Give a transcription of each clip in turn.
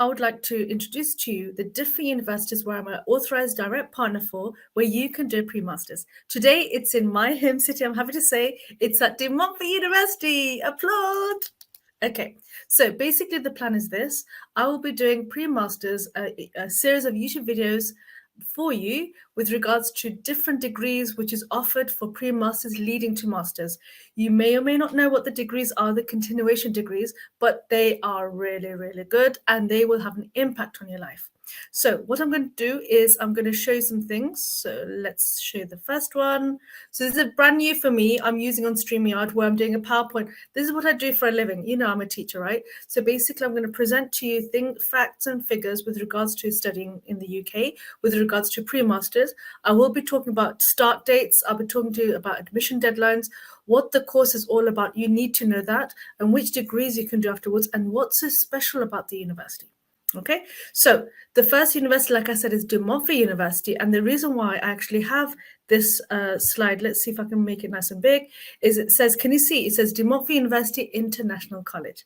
I would like to introduce to you the different universities where I'm an authorized direct partner for, where you can do a pre-masters. Today, it's in my home city. I'm happy to say it's at Montfort University. Applaud! Okay, so basically the plan is this. I will be doing pre-masters, a series of YouTube videos for you with regards to different degrees which is offered for pre-masters leading to masters. You may or may not know what the degrees are, the continuation degrees, but they are really, really good and they will have an impact on your life. So what I'm going to do is I'm going to show you some things. So let's show you the first one. So this is brand new for me. I'm using on StreamYard where I'm doing a PowerPoint. This is what I do for a living. You know, I'm a teacher, right? So basically I'm going to present to you facts and figures with regards to studying in the UK, with regards to pre-masters. I will be talking about start dates. I'll be talking to you about admission deadlines, what the course is all about. You need to know that, and which degrees you can do afterwards, and what's so special about the university. Okay, so the first university, like I said, is Montfort University. And the reason why I actually have this slide, let's see if I can make it nice and big, is it says, can you see? It says Montfort University International College.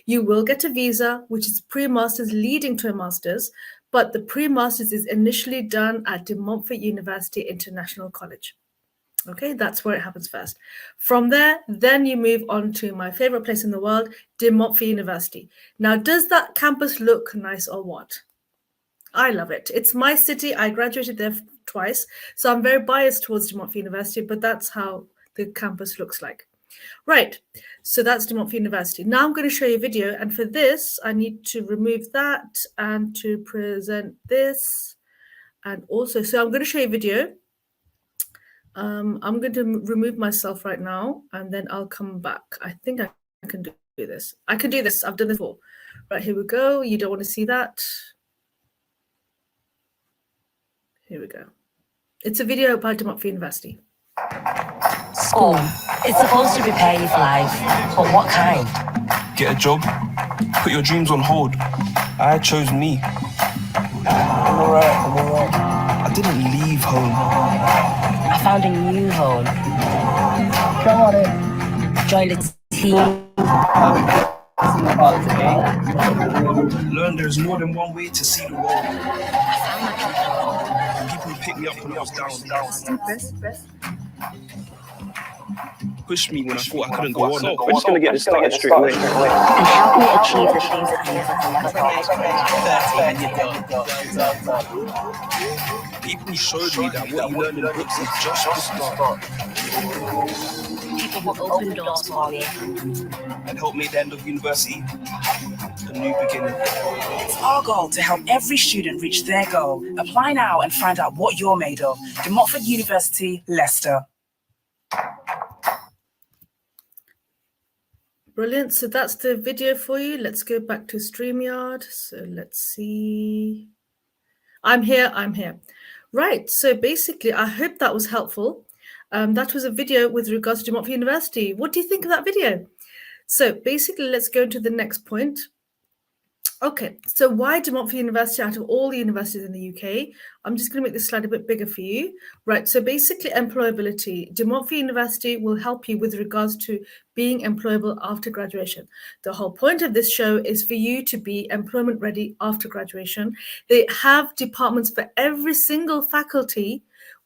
You will get a visa, which is pre-masters leading to a master's, but the pre-masters is initially done at Montfort University International College. Okay, that's where it happens first. From there, then you move on to my favorite place in the world, Montfort University. Now, does that campus look nice or what? I love it. It's my city. I graduated there twice, so I'm very biased towards Montfort University, but that's how the campus looks like. Right, so that's Montfort University. Now I'm going to show you a video, and for this, I need to remove that and to present this. And also, so I'm going to show you a video. I'm going to remove myself right now, and then I'll come back. I think I can do this. I can do this. I've done this before. Right, here we go. You don't want to see that. Here we go. It's a video about Montfort University. School. It's supposed to prepare you for life, but what kind? Get a job, put your dreams on hold. I chose me. I'm alright. I didn't leave home. I found a new home. Come on in. Joined a team. Learn there's more than one way to see the world. People pick me up when I was down. Pushed me when I thought I couldn't go on. We're just going to get this started straight away. And help me achieve the things that I never thought. People showed me that what you learn in books is just the start. People who open doors for me. And help make the end of university a new beginning. It's our goal to help every student reach their goal. Apply now and find out what you're made of. Montfort University, Leicester. Brilliant. So that's the video for you. Let's go back to StreamYard. So let's see. I'm here. Right. So basically, I hope that was helpful. That was a video with regards to Montfort University. What do you think of that video? So basically, let's go to the next point. Okay, so why Montfort University out of all the universities in the UK? I'm just going to make this slide a bit bigger for you. Right, so basically employability. Montfort University will help you with regards to being employable after graduation. The whole point of this show is for you to be employment ready after graduation. They have departments for every single faculty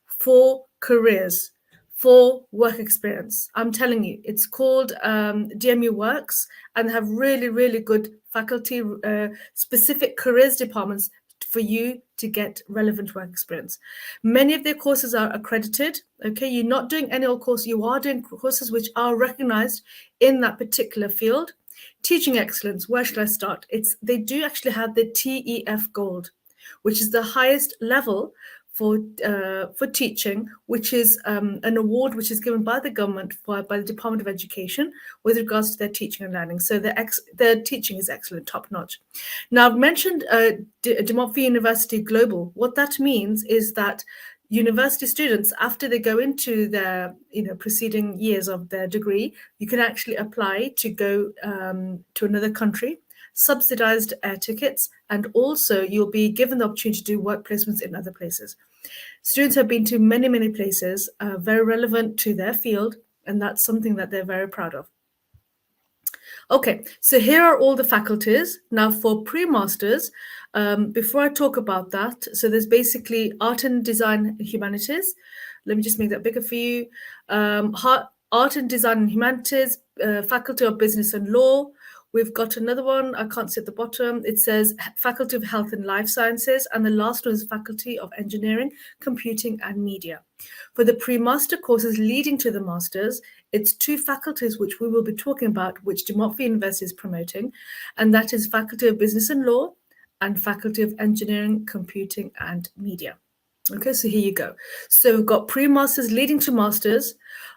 for careers, for work experience. I'm telling you, it's called DMU Works, and they have really, really good faculty specific careers departments for you to get relevant work experience. Many of their courses are accredited. Okay, you're not doing any old course, you are doing courses which are recognized in that particular field. Teaching excellence, where should I start? They do actually have the TEF Gold, which is the highest level for teaching, which is an award which is given by the government by the Department of Education with regards to their teaching and learning. So their teaching is excellent, top notch. Now, I've mentioned Montfort University Global. What that means is that university students, after they go into their preceding years of their degree, you can actually apply to go to another country, subsidized air tickets, and also you'll be given the opportunity to do work placements in other places. Students have been to many, many places, very relevant to their field, and that's something that they're very proud of. Okay, so here are all the faculties. Now for pre-masters, before I talk about that, so there's basically art and design and humanities. Let me just make that bigger for you. Art and design and humanities, faculty of business and law. We've got another one, I can't see at the bottom. It says Faculty of Health and Life Sciences, and the last one is Faculty of Engineering, Computing and Media. For the pre-master courses leading to the masters, it's two faculties which we will be talking about, which De Montfort University is promoting, and that is Faculty of Business and Law and Faculty of Engineering, Computing and Media. Okay, so here you go. So we've got pre-masters leading to masters,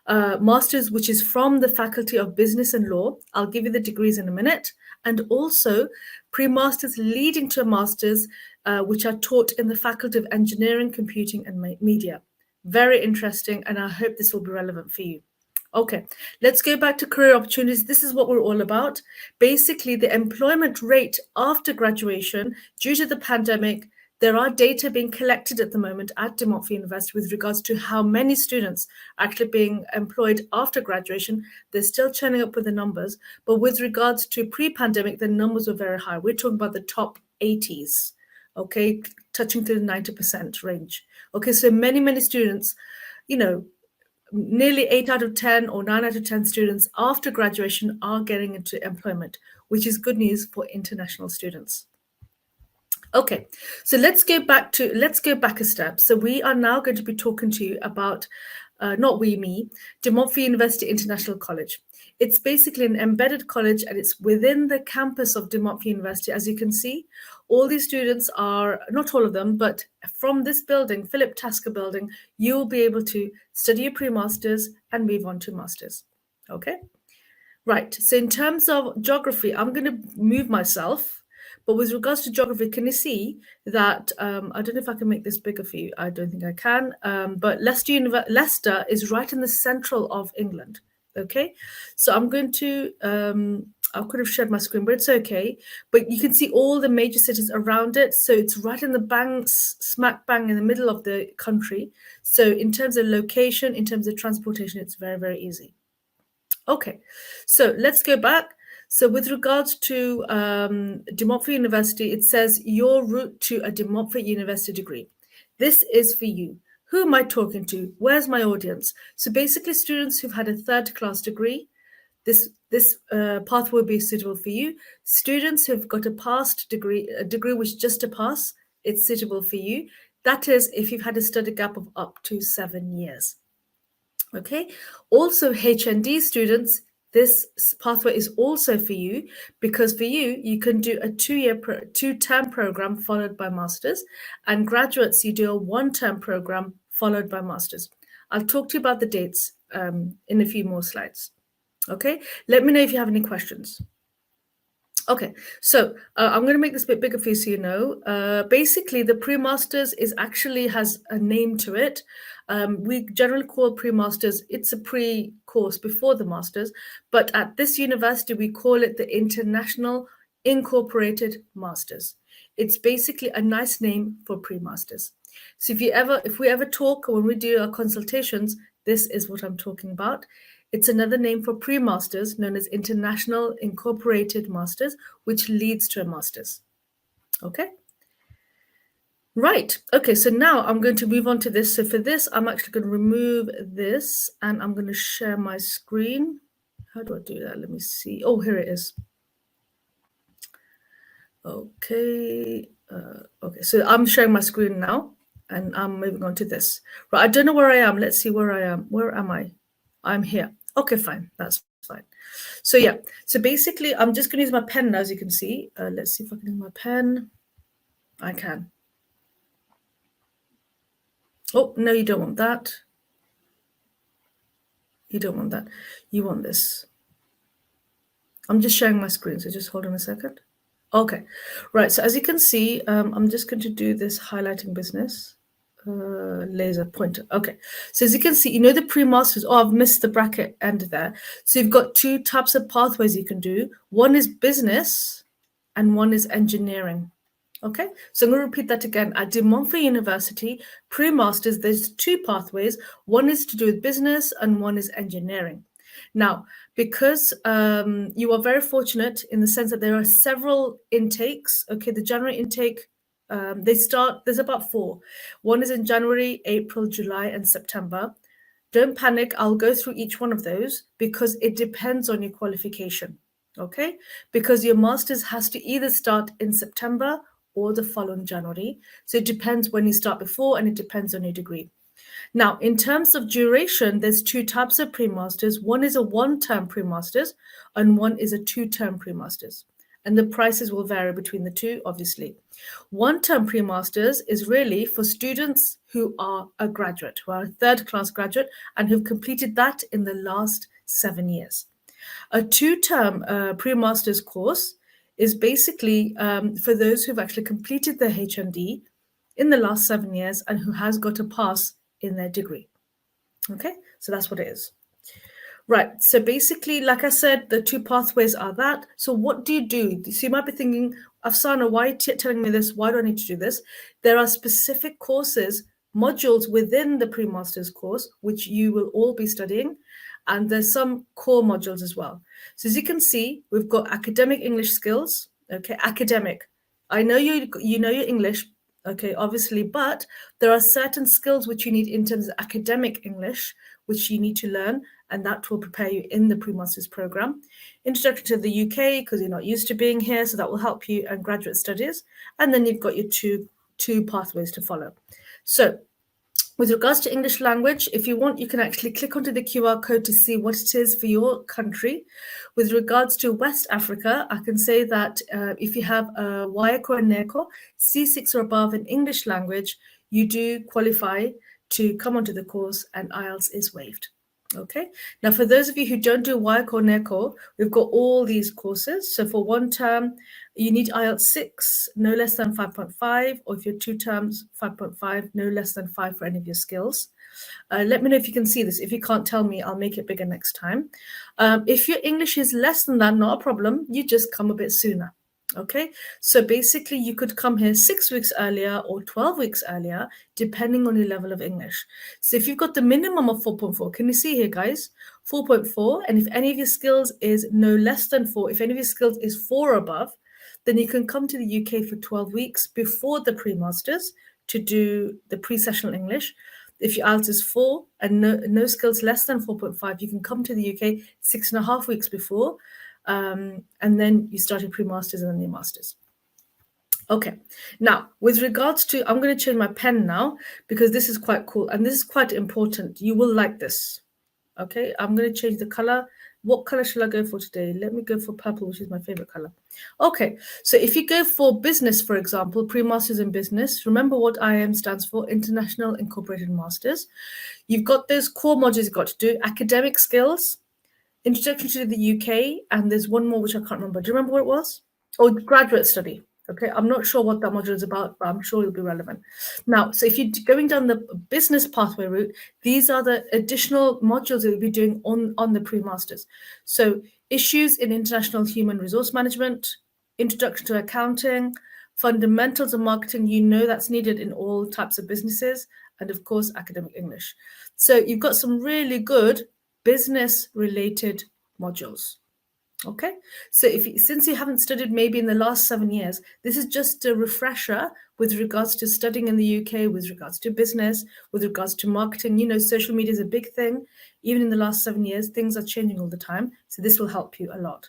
masters which is from the Faculty of Business and Law. I'll give you the degrees in a minute. And also pre-masters leading to a masters, which are taught in the Faculty of Engineering, Computing and Media. Very interesting, and I hope this will be relevant for you. Okay, let's go back to career opportunities. This is what we're all about. Basically, the employment rate after graduation, due to the pandemic, there are data being collected at the moment at De Montfort University with regards to how many students are actually being employed after graduation. They're still churning up with the numbers, but with regards to pre-pandemic, the numbers were very high. We're talking about the top 80s, okay, touching to the 90% range. Okay, so many students, you know, nearly 8 out of 10 or 9 out of 10 students after graduation are getting into employment, which is good news for international students. Okay, so let's go back a step. So we are now going to be talking to you about, De Montfort University International College. It's basically an embedded college, and it's within the campus of De Montfort University. As you can see, all these students are, not all of them, but from this building, Philip Tasker building, you will be able to study your pre-masters and move on to masters. Okay, right. So in terms of geography, I'm going to move myself. But with regards to geography, can you see that, I don't know if I can make this bigger for you. I don't think I can. But Leicester is right in the central of England. Okay, so I'm going to, I could have shared my screen, but it's okay. But you can see all the major cities around it. So it's right in the smack bang in the middle of the country. So in terms of location, in terms of transportation, it's very easy. Okay, so let's go back. So with regards to De Montfort University, it says your route to a De Montfort University degree. This is for you. Who am I talking to? Where's my audience? So basically students who've had a third-class degree, this path will be suitable for you. Students who've got a past degree, a degree which is just a pass, it's suitable for you. That is if you've had a study gap of up to 7 years. Okay, also HND students, this pathway is also for you, because for you, you can do a two-term program followed by masters, and graduates, you do a one-term program followed by masters. I'll talk to you about the dates in a few more slides. Okay, let me know if you have any questions. Okay, so I'm going to make this a bit bigger for you so you know. Basically, the pre-masters has a name to it. We generally call pre-masters, it's a pre-course before the masters, but at this university, we call it the International Incorporated Masters. It's basically a nice name for pre-masters. So if we ever talk or when we do our consultations, this is what I'm talking about. It's another name for pre-masters known as International Incorporated Masters, which leads to a master's. Okay. Right. Okay, so now I'm going to move on to this. So for this, I'm actually going to remove this and I'm going to share my screen. How do I do that? Let me see. Oh, here it is. Okay. Okay, so I'm sharing my screen now and I'm moving on to this. Right, I don't know where I am. Let's see where I am. Where am I? I'm here. Okay, fine. That's fine. So yeah, so basically I'm just going to use my pen now, as you can see. Let's see if I can use my pen. I can. Oh, no, you don't want that. You don't want that. You want this. I'm just sharing my screen, so just hold on a second. Okay, right. So as you can see, I'm just going to do this highlighting business. Laser pointer. Okay, so as you can see, you know the pre-masters. Oh, I've missed the bracket end there. So you've got two types of pathways you can do. One is business and one is engineering. Okay, so I'm going to repeat that again. At De Montfort University, pre-masters, there's two pathways. One is to do with business and one is engineering. Now, because you are very fortunate in the sense that there are several intakes. Okay, the January intake, there's about 4. One is in January, April, July, and September. Don't panic, I'll go through each one of those because it depends on your qualification, okay? Because your master's has to either start in September or the following January. So it depends when you start before, and it depends on your degree. Now, in terms of duration, there's 2 types of pre-masters. One is a 1-term pre-masters and one is a 2-term pre-masters. And the prices will vary between the two, obviously. 1-term pre-masters is really for students who are a graduate, who are a 3rd-class graduate and who've completed that in the last 7 years. A 2-term pre-masters course is basically for those who've actually completed their HND in the last 7 years and who has got a pass in their degree. Okay, so that's what it is. Right, so basically, like I said, the 2 pathways are that. So what do you do? So you might be thinking, Afsana, why are you telling me this? Why do I need to do this? There are specific courses, modules within the pre-master's course, which you will all be studying. And there's some core modules as well. So as you can see, we've got academic English skills. Okay, academic. I know you know your English, okay, obviously, but there are certain skills which you need in terms of academic English, which you need to learn, and that will prepare you in the pre-master's program. Introduction to the UK, because you're not used to being here, so that will help you, and graduate studies. And then you've got your two pathways to follow. So with regards to English language, if you want, you can actually click onto the QR code to see what it is for your country. With regards to West Africa, I can say that if you have a WAEC or a NECO, C6 or above in English language, you do qualify to come onto the course, and IELTS is waived. Okay, now for those of you who don't do WAEC or NECO, we've got all these courses. So for 1 term, you need IELTS 6, no less than 5.5, or if you're 2 terms, 5.5, no less than 5 for any of your skills. Let me know if you can see this. If you can't tell me, I'll make it bigger next time. If your English is less than that, not a problem. You just come a bit sooner. Okay, so basically you could come here 6 weeks earlier or 12 weeks earlier, depending on your level of English. So if you've got the minimum of 4.4, can you see here, guys? 4.4, and if any of your skills is no less than 4, if any of your skills is 4 or above, then you can come to the UK for 12 weeks before the pre-masters to do the pre-sessional English. If your IELTS is 4 and no skills less than 4.5, you can come to the UK 6.5 weeks before, and then you start your pre-masters and then your masters. Okay, now with regards to, I'm going to change my pen now because this is quite cool and this is quite important. You will like this. Okay, I'm going to change the color. What color shall I go for today? Let me go for purple, which is my favorite color. Okay, so if you go for business, for example, pre-masters in business, remember what IIM stands for, International Incorporated Masters. You've got those core modules you've got to do, academic skills, Introduction to the UK, and there's one more which I can't remember. Do you remember what it was? Oh, graduate study. Okay, I'm not sure what that module is about, but I'm sure it'll be relevant. Now, so if you're going down the business pathway route, these are the additional modules that you'll be doing on the pre-masters. So issues in international human resource management, introduction to accounting, fundamentals of marketing, you know that's needed in all types of businesses, and of course, academic English. So you've got some really good business-related modules. Okay, so since you haven't studied maybe in the last 7 years, this is just a refresher with regards to studying in the UK, with regards to business, with regards to marketing. You know, social media is a big thing. Even in the last 7 years, things are changing all the time. So this will help you a lot.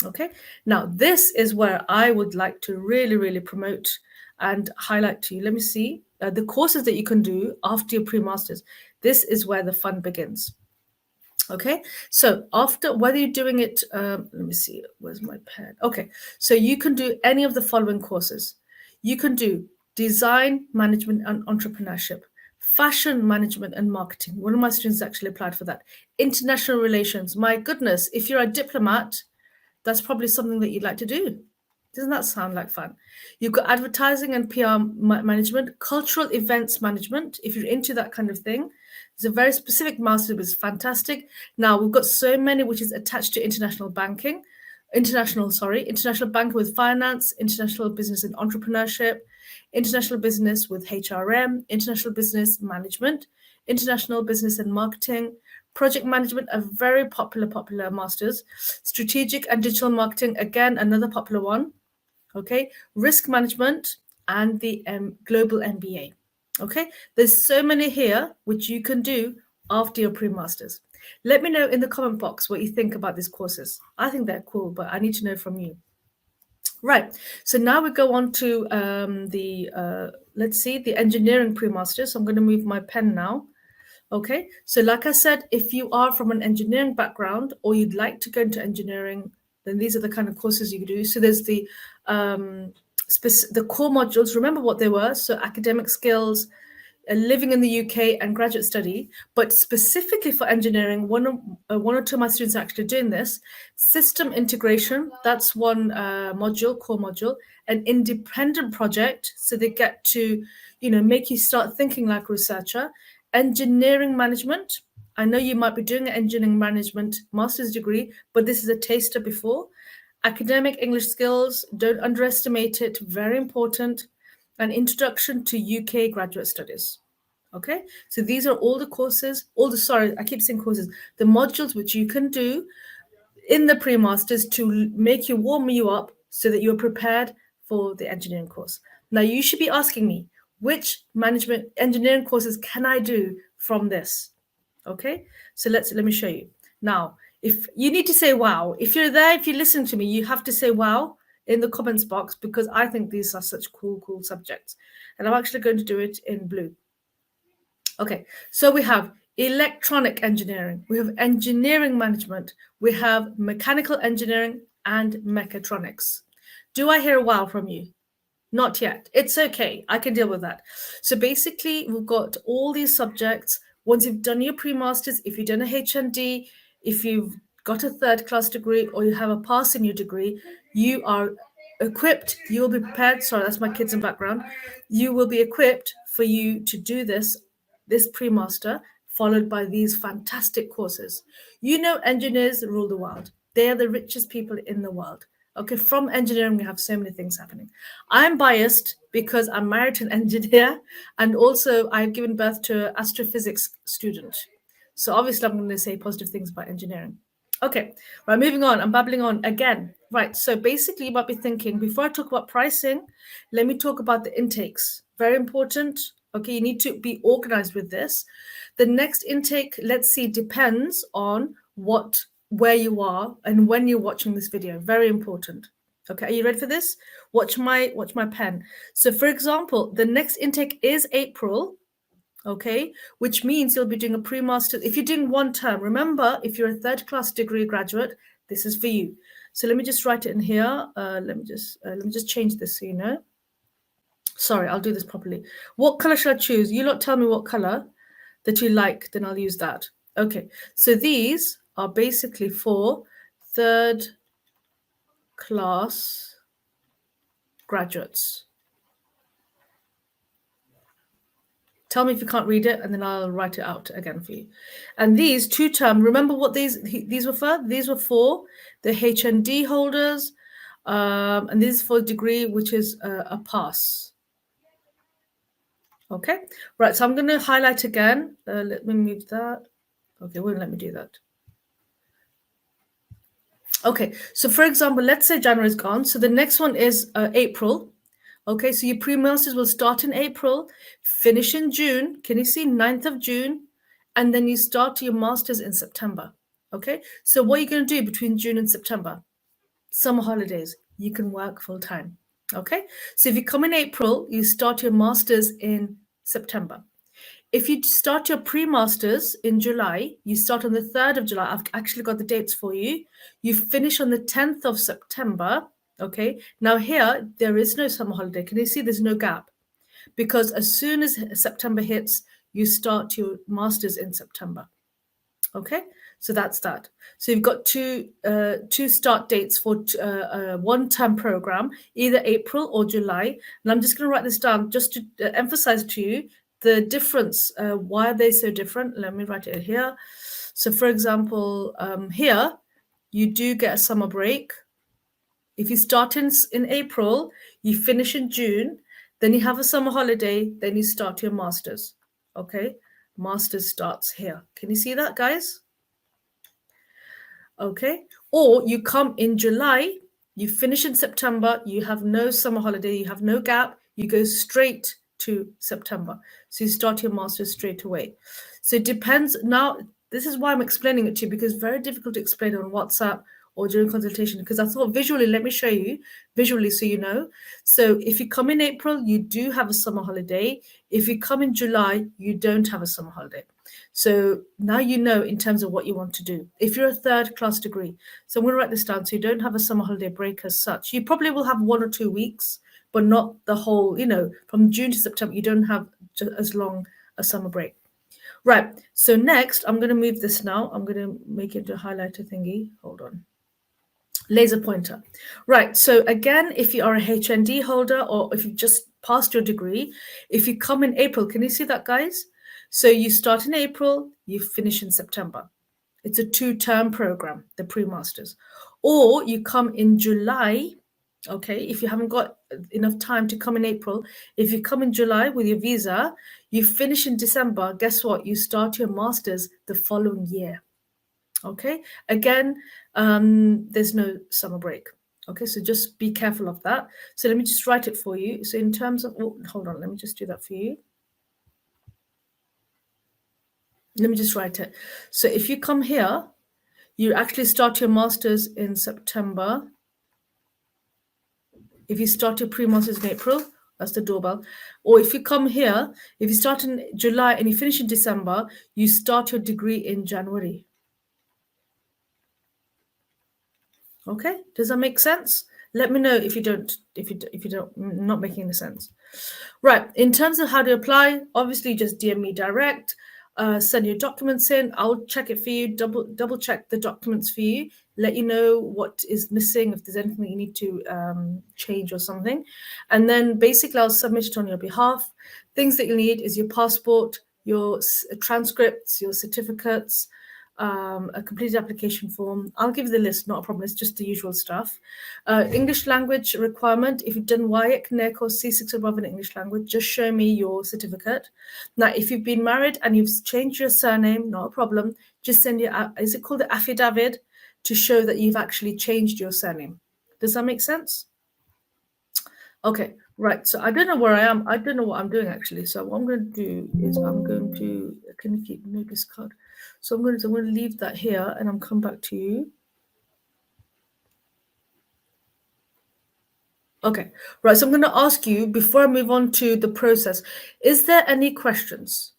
Okay, now this is where I would like to really, really promote and highlight to you. Let me see the courses that you can do after your pre-masters. This is where the fun begins. Okay, so after, whether you're doing it, let me see, where's my pen? Okay, so you can do any of the following courses. You can do design, management, and entrepreneurship, fashion management and marketing. One of my students actually applied for that. International relations. My goodness, if you're a diplomat, that's probably something that you'd like to do. Doesn't that sound like fun? You've got advertising and PR management, cultural events management, if you're into that kind of thing. It's a very specific master, which is fantastic. Now, we've got so many which is attached to international banking, international banking with finance, international business and entrepreneurship, international business with HRM, international business management, international business and marketing, Project management, a very popular master's. Strategic and digital marketing, again, another popular one. Okay, risk management and the global MBA. Okay, there's so many here which you can do after your pre-masters. Let me know in the comment box what you think about these courses. I think they're cool, but I need to know from you. Right, so now we go on to let's see, the engineering pre-masters. So I'm going to move my pen now. Okay, so like I said, if you are from an engineering background or you'd like to go into engineering, then these are the kind of courses you can do. So there's the core modules. Remember what they were. So academic skills, living in the UK, and graduate study. But specifically for engineering, one or two of my students are actually doing this. System integration, that's one module, core module. An independent project, so they get to, make you start thinking like a researcher. Engineering management. I know you might be doing an engineering management master's degree, but this is a taster before. Academic English skills, don't underestimate it, very important. An introduction to UK graduate studies. Okay, so these are all the courses, I keep saying courses, the modules which you can do in the pre-masters to warm you up so that you're prepared for the engineering course. Now you should be asking me, which management engineering courses can I do from this? Okay, so let me show you. Now, if you need to say wow, if you're there, if you listen to me, you have to say wow in the comments box, because I think these are such cool subjects. And I'm actually going to do it in blue. Okay, so we have electronic engineering, we have engineering management, we have mechanical engineering and mechatronics. Do I hear a wow from you? Not yet. It's okay. I can deal with that. So basically, we've got all these subjects. Once you've done your pre-masters, if you've done a HND, if you've got a third class degree, or you have a pass in your degree, you are equipped. You will be prepared. Sorry, that's my kids in background. You will be equipped for you to do this pre-master, followed by these fantastic courses. Engineers rule the world. They are the richest people in the world. Okay, from engineering, we have so many things happening. I'm biased because I'm married to an engineer, and also I've given birth to an astrophysics student. So obviously I'm going to say positive things about engineering. Okay, right, moving on. I'm babbling on again. Right, so basically you might be thinking, before I talk about pricing, let me talk about the intakes. Very important. Okay, you need to be organized with this. The next intake, let's see, depends on where you are and when you're watching this video. Very important. Okay, are you ready for this? Watch my pen. So for example, the next intake is April, okay, which means you'll be doing a pre-master. If you're doing one term, remember, if you're a third class degree graduate, this is for you. So let me just write it in here. Let me just change this so you know. Sorry, I'll do this properly. What color should I choose? You lot tell me what color that you like, then I'll use that. Okay, so these are basically for third class graduates. Tell me if you can't read it, and then I'll write it out again for you. And these two term, remember what these were for? These were for the HND holders, and this is for a degree, which is a pass. Okay, right, so I'm going to highlight again. Let me move that. Okay, it won't let me do that. Okay, so for example, let's say January is gone. So the next one is April. Okay, so your pre-masters will start in April, finish in June. Can you see 9th of June? And then you start your masters in September. Okay, so what are you going to do between June and September? Summer holidays. You can work full time. Okay, so if you come in April, you start your masters in September. If you start your pre-masters in July, you start on the 3rd of July. I've actually got the dates for you. You finish on the 10th of September. Okay, now here, there is no summer holiday. Can you see there's no gap? Because as soon as September hits, you start your masters in September. Okay, so that's that. So you've got two start dates for one-term program, either April or July. And I'm just going to write this down just to emphasize to you the difference. Why are they so different? Let me write it here. So for example, here, you do get a summer break. If you start in April, you finish in June, then you have a summer holiday, then you start your masters. Okay, master's starts here. Can you see that, guys? Okay. Or you come in July, you finish in September, you have no summer holiday, you have no gap, you go straight to September. So you start your master's straight away. So it depends. Now, this is why I'm explaining it to you, because it's very difficult to explain on WhatsApp or during consultation, because I thought visually, let me show you visually so you know. So if you come in April, you do have a summer holiday. If you come in July, you don't have a summer holiday. So now you know in terms of what you want to do. If you're a third class degree, so I'm going to write this down. So you don't have a summer holiday break as such. You probably will have 1 or 2 weeks, but not the whole, from June to September, you don't have as long a summer break. Right. So next, I'm going to move this now. I'm going to make it into a highlighter thingy. Hold on. Laser pointer. Right. So again, if you are a HND holder or if you just passed your degree, if you come in April, can you see that, guys? So you start in April, you finish in September. It's a 2-term program, the pre-masters. Or you come in July, okay, if you haven't got enough time to come in April, if you come in July with your visa, you finish in December, guess what? You start your masters the following year. Okay, again, there's no summer break. Okay, so just be careful of that. So let me just write it for you. So in terms of, hold on, let me just do that for you. Let me just write it. So if you come here, you actually start your master's in September. If you start your pre-masters in April, that's the doorbell. Or if you come here, if you start in July and you finish in December, you start your degree in January. Okay, does that make sense? Let me know if you don't, not making any sense. Right, in terms of how to apply, obviously just DM me direct, send your documents in. I'll check it for you, double check the documents for you, let you know what is missing, if there's anything you need to change or something. And then basically I'll submit it on your behalf. Things that you'll need is your passport, your transcripts, your certificates, a completed application form. I'll give you the list, not a problem. It's just the usual stuff. English language requirement. If you've done WIAC, NEC, or C6 above in English language, just show me your certificate. Now, if you've been married and you've changed your surname, not a problem. Just send your, is it called the affidavit, to show that you've actually changed your surname. Does that make sense? Okay, right. So I don't know where I am. I don't know what I'm doing actually. So what I'm going to do is I'm going to, can you keep notice card? So I'm going to leave that here and I'm come back to you. Okay, right. So I'm going to ask you before I move on to the process, is there any questions?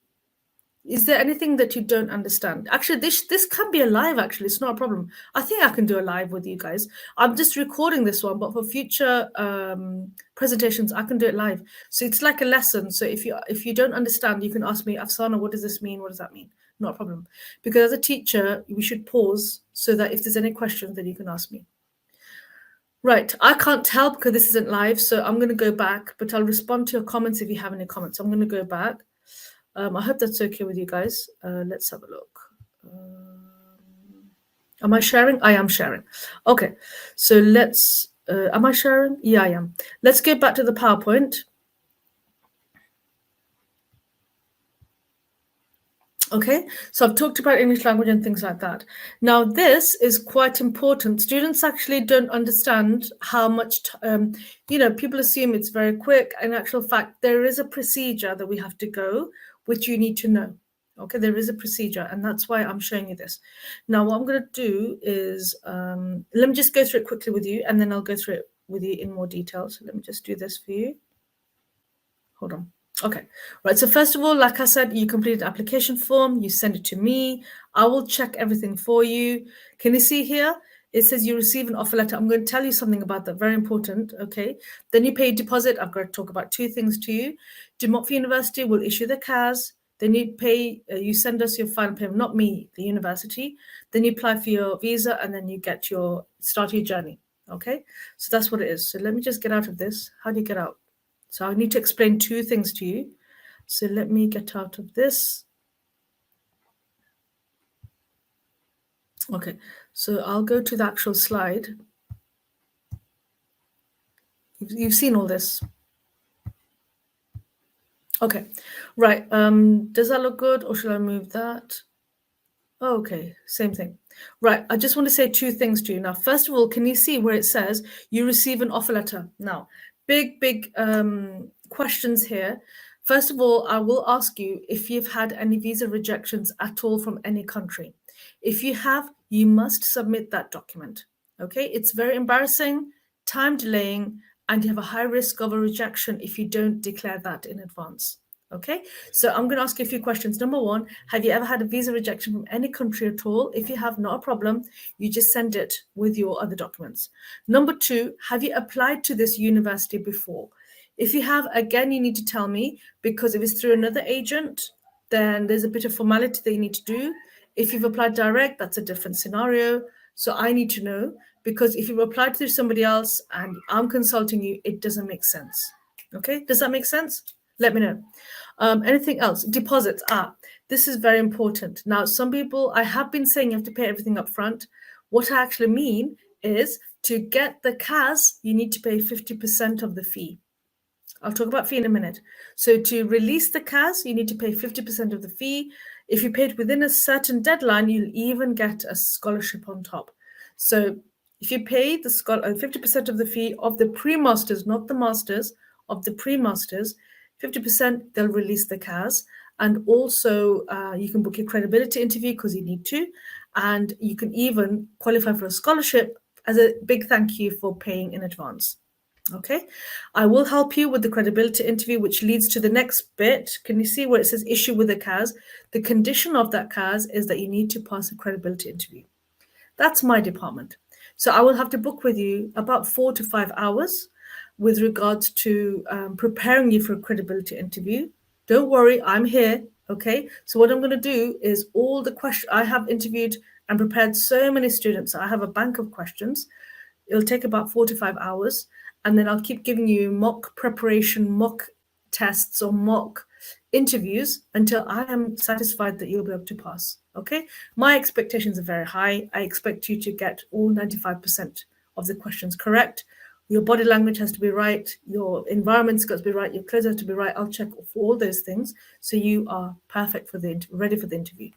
Is there anything that you don't understand? Actually, this can be a live, actually. It's not a problem. I think I can do a live with you guys. I'm just recording this one, but for future presentations, I can do it live. So it's like a lesson. So if you don't understand, you can ask me, Afsana, what does this mean? What does that mean? Not a problem. Because as a teacher, we should pause so that if there's any questions, then you can ask me. Right, I can't tell because this isn't live, so I'm going to go back, but I'll respond to your comments if you have any comments. I'm going to go back. I hope that's okay with you guys. Let's have a look. Am I sharing? I am sharing. Okay, so let's, am I sharing? Yeah, I am. Let's get back to the PowerPoint. Okay, so I've talked about English language and things like that. Now, this is quite important. Students actually don't understand how much, people assume it's very quick. In actual fact, there is a procedure that we have to go, which you need to know. Okay, there is a procedure, and that's why I'm showing you this. Now, what I'm going to do is, let me just go through it quickly with you, and then I'll go through it with you in more detail. So let me just do this for you. Hold on. Okay, right. So first of all, like I said, you complete an application form, you send it to me. I will check everything for you. Can you see here? It says you receive an offer letter. I'm going to tell you something about that, very important, okay? Then you pay a deposit. I've got to talk about 2 things to you. Montfort University will issue the CAS. Then you pay, you send us your final payment, not me, the university. Then you apply for your visa and then you get start your journey, okay? So that's what it is. So let me just get out of this. How do you get out? So I need to explain 2 things to you. So let me get out of this. Okay, so I'll go to the actual slide. You've seen all this. Okay, right. Does that look good, or should I move that? Okay, same thing. Right, I just want to say two things to you. Now, first of all, can you see where it says you receive an offer letter? Now, big questions here. First of all, I will ask you if you've had any visa rejections at all from any country. If you have, you must submit that document. Okay, it's very embarrassing, time delaying, and you have a high risk of a rejection if you don't declare that in advance. Okay, so I'm going to ask you a few questions. Number one, have you ever had a visa rejection from any country at all? If you have, not a problem. You just send it with your other documents. Number two, have you applied to this university before? If you have, again, you need to tell me, because if it's through another agent, then there's a bit of formality that you need to do. If you've applied direct, that's a different scenario. So I need to know, because if you've applied to somebody else and I'm consulting you, it doesn't make sense. Okay, does that make sense? Let me know. Anything else? Deposits. This is very important. Now, some people, I have been saying you have to pay everything up front. What I actually mean is to get the CAS, you need to pay 50% of the fee. I'll talk about fee in a minute. So to release the CAS, you need to pay 50% of the fee. If you pay it within a certain deadline, you'll even get a scholarship on top. So if you pay the 50% of the fee of the pre-masters, not the masters, of the pre-masters, 50%, they'll release the CAS. And also you can book your credibility interview because you need to. And you can even qualify for a scholarship as a big thank you for paying in advance. Okay, I will help you with the credibility interview, which leads to the next bit. Can you see where it says issue with the CAS? The condition of that CAS is that you need to pass a credibility interview. That's my department. So I will have to book with you about 4 to 5 hours with regards to preparing you for a credibility interview. Don't worry, I'm here. Okay, so what I'm going to do is all the questions I have interviewed and prepared so many students. I have a bank of questions. It'll take about 4 to 5 hours. And then I'll keep giving you mock preparation, mock tests, or mock interviews until I am satisfied that you'll be able to pass. Okay, my expectations are very high. I expect you to get all 95% of the questions correct. Your body language has to be right. Your environment's got to be right. Your clothes have to be right. I'll check for all those things so you are perfect for ready for the interview.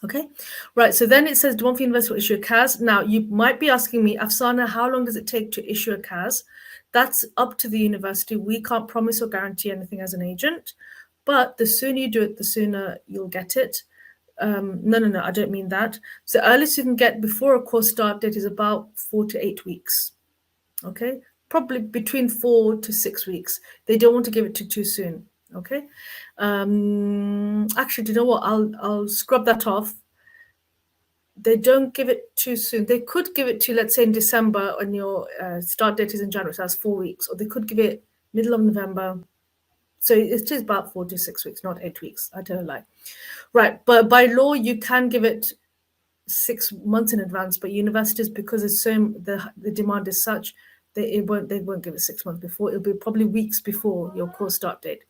Okay, right. So then it says, do Montfort University will issue a CAS? Now, you might be asking me, Afsana, how long does it take to issue a CAS? That's up to the university. We can't promise or guarantee anything as an agent, but the sooner you do it, the sooner you'll get it. No, I don't mean that. So the earliest you can get before a course start date is about 4 to 8 weeks. Okay, probably between 4 to 6 weeks. They don't want to give it to too soon. Okay, actually, do you know what? I'll scrub that off. They don't give it too soon. They could give it to, let's say, in December when your start date is in January, so that's 4 weeks, or they could give it middle of November. So it's just about 4 to 6 weeks, not 8 weeks. I don't lie. Right, but by law, you can give it 6 months in advance, but universities, because it's so the demand is such, they won't give it 6 months before. It'll be probably weeks before your course start date.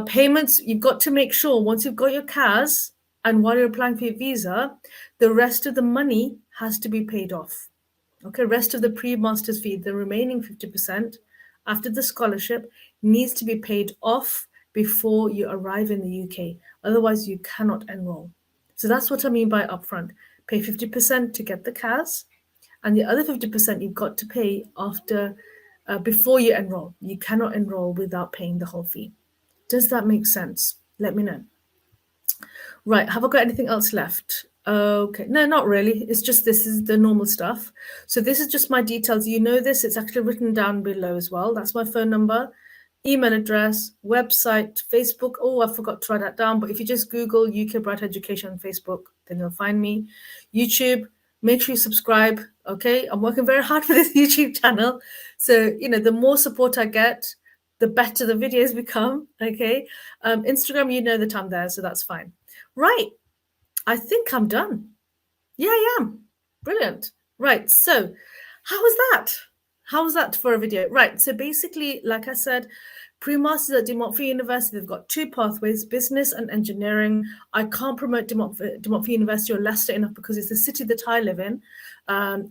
Payments, you've got to make sure once you've got your CAS and while you're applying for your visa, the rest of the money has to be paid off. Okay, rest of the pre-master's fee, the remaining 50% after the scholarship needs to be paid off before you arrive in the UK. Otherwise, you cannot enroll. So that's what I mean by upfront. Pay 50% to get the CAS, and the other 50% you've got to pay after, before you enroll. You cannot enroll without paying the whole fee. Does that make sense? Let me know. Right, have I got anything else left? Okay, no, not really. It's just this is the normal stuff. So this is just my details. You know this, it's actually written down below as well. That's my phone number, email address, website, Facebook. Oh, I forgot to write that down. But if you just Google UK Bright Education on Facebook, then you'll find me. YouTube, make sure you subscribe. Okay, I'm working very hard for this YouTube channel. So, the more support I get, the better the videos become. Okay, Instagram, you know that I'm there, so that's fine. Right, I think I'm done. Yeah, I am. Brilliant. Right, so how was that? How was that for a video? Right, so basically, like I said, pre-masters at De Montfort University, they've got 2 pathways, business and engineering. I can't promote De Montfort University or Leicester enough because it's the city that I live in.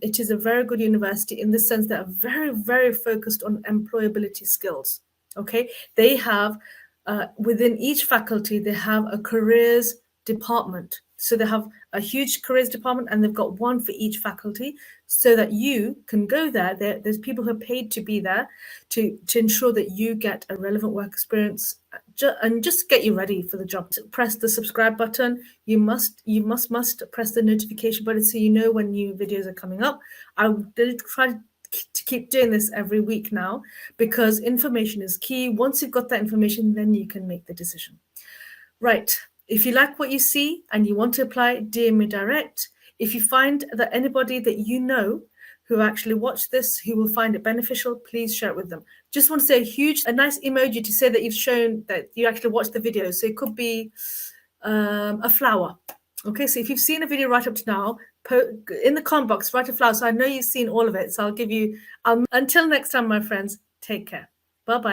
It is a very good university in the sense that are very, very focused on employability skills. Okay, they have within each faculty, they have a careers department. So they have a huge careers department, and they've got one for each faculty, so that you can go there. There's people who are paid to be there to ensure that you get a relevant work experience and just get you ready for the job. Press the subscribe button. You must press the notification button so you know when new videos are coming up. I will try to keep doing this every week now, because information is key. Once you've got that information, then you can make the decision. Right. If you like what you see and you want to apply, DM me direct. If you find that anybody that you know who actually watched this, who will find it beneficial, please share it with them. Just want to say a nice emoji to say that you've shown that you actually watched the video. So it could be a flower. Okay, so if you've seen a video right up to now, in the comment box, write a flower. So I know you've seen all of it. So until next time, my friends, take care. Bye-bye.